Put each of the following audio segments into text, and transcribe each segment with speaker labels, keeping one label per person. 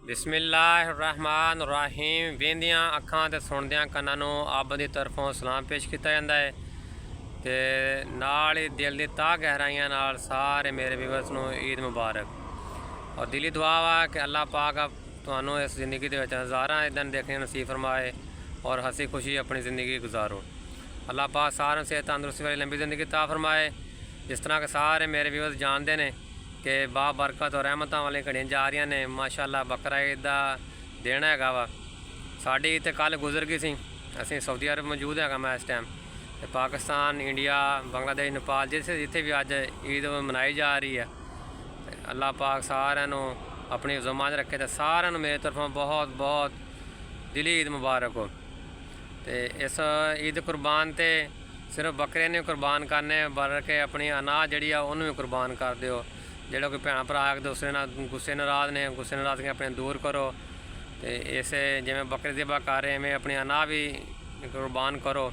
Speaker 1: बिस्मिल्लाहिर्रहमानिर्रहीम। वेंदियां अखां ते सुनदियां कन्नां नूं आब दी तरफों सलाम पेश किया जाता है ते नाल ही दिल दी ताह गहराइयां नाल सारे मेरे व्यूअर्स नूं ईद मुबारक और दिली दुआ वा कि अल्लाह पाक तुहानूं इस ज़िंदगी दे विच हज़ारां दिन देखने नसीब फरमाए और हसी खुशी अपनी ज़िंदगी गुजारो। अल्लाह पाक सारे सेहत तंदुरुस्ती वाली लंबी ज़िंदगी ता फरमाए। जिस तरह के सारे मेरे व्यूअर्स जानते हैं कि बाबरकत और रहमत वाली घड़ियाँ जा रही ने। माशाअल्लाह बकरा ईद का दिन है वा। साड़ी तो कल गुजर गई सी। असी सऊदी अरब मौजूद है मैं इस टाइम। तो पाकिस्तान, इंडिया, बांग्लादेश, नेपाल जिथे भी अज ईद मनाई जा रही है। अल्लाह पाक सारे अपनी ज़ुम्मा च रखे तो सारे मेरी तरफों बहुत बहुत दिली ईद मुबारक हो। तो इस ईद कुर्बान तो सिर्फ बकरे नहीं कुर्बान करने बल्कि अपनी अनाज जी उन्होंने भी कुर्बान कर दो। जोड़े कोई भैन भरा एक दूसरे गुस्से नाराज़ ने गुस्से नाराज़गी अपने दूर करो। तो इस जिमें बकरे ज़िबा कर रहे में अपनी अनाज भी कुर्बान करो।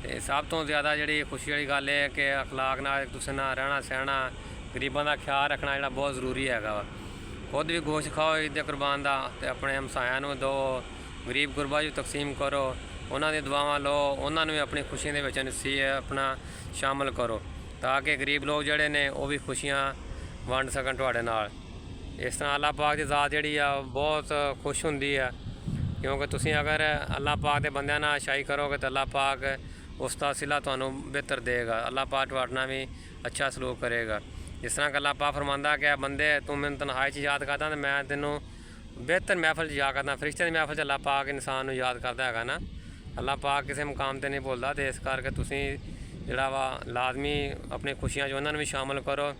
Speaker 1: तो सब तो ज़्यादा जी खुशी वाली गल है कि अखलाक नाल एक दूसरे नाल रहना सहना गरीबों का ख्याल रखना जोड़ा बहुत जरूरी है वा। खुद भी गोश्त खाओ ईद कुर्बान का तो अपने हमसाया दो, गरीब गुरबा भी तकसीम करो, उन्होंने दुआवां लो, उन्होंने भी अपनी खुशियों के नसी अपना शामिल करो ताकि गरीब लोग जोड़े ने वो भी खुशियाँ वंड सकन तुहाडे नाल। इस तरह अल्लाह पाक की ज़ात जी बहुत खुश होंदी है क्योंकि तुसीं अगर अल्लाह पाक के बंदियां नाल शाई करोगे तो अल्लाह पाक उसका सिला तुहानूं बेहतर देगा। अल्लाह पाक तुहाडे नाल भी अच्छा सलूक करेगा। जिस तरह कि अल्लाह पाक फरमांदा कि बंदे तू मैनूं तन्हाई च याद करदा तो मैं तेनों बेहतर महफल याद करदा। फरिश्ते की महफल अल्लाह पाक इंसान नूं याद करदा है ना। अल्लाह पाक किसी मुकाम ते नहीं भुलदा। तो इस करके तुसीं जिहड़ा वा लाजमी अपनी खुशियां च उन्हां नूं भी शामिल करो।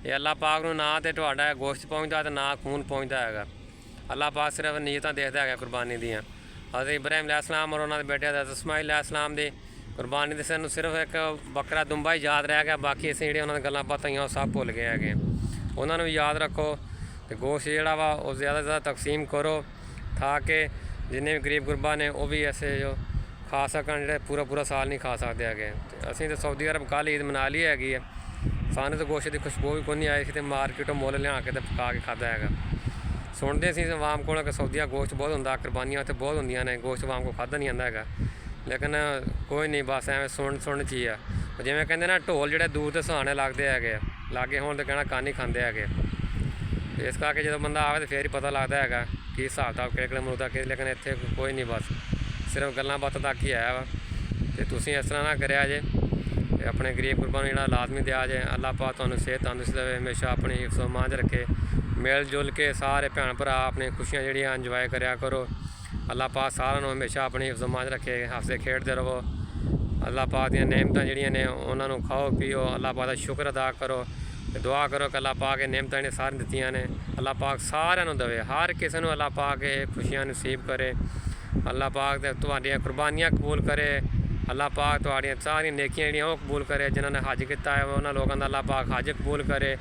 Speaker 1: ये अल्लाह पाक नूं ना तो तुहाडा गोश्त पहुँचता तो ना खून पहुँचता है। अल्लाह पाक सिर्फ नीयतां देखदा है कुर्बानी दियाँ। हज़रत इब्राहिम अलैहिस्सलाम और उन्होंने बेटे हज़रत इस्माइल अलैहिस्सलाम की कुर्बानी दे सानूं सिर्फ एक बकरा दुंबा ही याद रह गया। बाकी असीं जिहड़ियां उन्होंने गल्लां बातां वो सब भुल गए हैं। उन्होंने भी याद रखो तो गोश्त जिहड़ा वा वो ज़्यादा से ज़्यादा तकसीम करो ताकि जिन्ने भी गरीब गुरबा ने वो भी ऐसे जो खा सकन जो पूरा पूरा साल नहीं खा सकते है। असीं तो सऊदी अरब कल ईद मना ली हैगी है। सानूं तो गोश्त की खुशबू भी कोई नहीं आई थी तो मार्केटों मुल लिया के पका के खादा है। सुनते सी आवाम को सऊदिया गोश्त बहुत होंदा, कुर्बानियां उत्थे बहुत होंदियां ने, गोश्त आवाम को खादा नहीं आंदा है। लेकिन कोई नहीं बस एवं सुन चीज़ है। जिमें कहते ना ढोल जोड़े दूर तो सहाने लगते है लागे होने तो कहना कान ही खाते है। इस करके जो बंदा आए तो फिर ही पता लगता है कि हिसाब किताब कि मरूदा कि। लेकिन इतने कोई नहीं बस सिर्फ गल्लां बातां तक ही है वा। तो तुसीं इस तरह ना करिया जे अपने गरीब गुरबा नूं जिहड़ा लाजमी दिया जे। अल्लाह पाक तुहानूं सेहत तंदुरुस्ती देवे, हमेशा अपनी हिफ्ज़-ओ-मान च रखे। मिल जुल के सारे भैन भरा अपनी खुशियां जिहड़ियां इंजॉय करिया करो। अल्लाह पाक सारिआं नूं हमेशा अपनी हिफ्ज़-ओ-मान च रखे, हसदे खेडते रहो। अल्लाह पाक दीयां नेमतां जिहड़ियां ने उन्हां नूं खाओ पिओ, अल्लाह पाक दा शुक्र अदा करो ते दुआ करो कि अल्लाह पाक नेमतां जिहड़ियां सारियां दित्तियां ने अल्लाह पाक सारिआं नूं देवे। हर किसी नूं अल्लाह पाक खुशियां नसीब करे। अल्लाह पाक तुहाडीआं कुर्बानियां कबूल करे। अल्लाह पाक तुहाडीआं सारियां नेकियां जिहड़ियां ओह कबूल करे। जिन्होंने हज किया है उन्होंने लोगों का अल्लाह पाक हज कबूल करे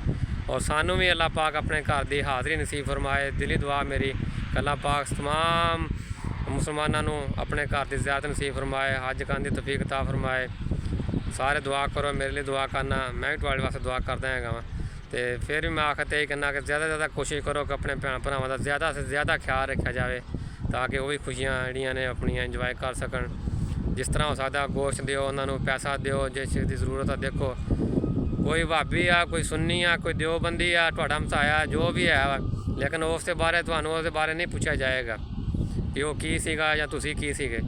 Speaker 1: और सानू भी अल्लाह पाक अपने घर की हाज़री नसीब फरमाए। दिली दुआ मेरी अल्लाह पाक तमाम मुसलमानों अपने घर की ज़ियारत नसीब फरमाए, हज करने की तौफीक अता फरमाए। सारे दुआ करो, मेरे लिए दुआ करना, मैं भी तुहाडे वास्ते दुआ करदा है। तो फिर भी मैं आखिर यही कहना कि ज़्यादा से ज़्यादा कोशिश करो कि अपने भैन भरावां का ज़्यादा से ज़्यादा ख्याल रखा जाए ताकि वो भी खुशियां जिहड़ियां ने अपनियां इंजॉय कर सकन। जिस तरह हो सकता गोश्त दिओ, उन्होंने पैसा दिओ, जिस चीज़ की जरूरत है देखो। कोई भाभी आ, कोई सुन्नी आ, कोई देवबंदी आ, तुहाडा हमसाया जो भी है लेकिन उस बारे तुहानूं उस बारे नहीं पूछा जाएगा कि वो की सीगा या तुसीं की सीगे।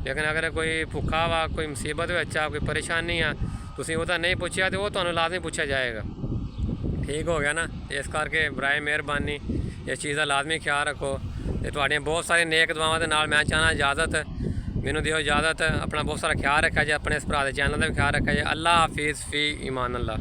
Speaker 1: लेकिन अगर कोई भुखा वा, कोई मुसीबत विच आ, कोई परेशानी आ, तुसीं ओहदा नहीं पुछया तो वो तुहानूं लाजमी पूछा जाएगा। ठीक हो गया ना। इस करके बराए मेहरबानी इस चीज़ का लाजमी ख्याल रखो। तो तुहाड़ियां बहुत सारी नेक दुआवां दे नाल मैं चाहना इजाज़त मैनूं दिओ इजाज़त। अपना बहुत सारा ख्याल रखा जाए, अपने इस भरा दे चैनल का भी ख्याल रखा जाए। अल्लाह हाफिज़ फ़ी ईमान अल्लाह।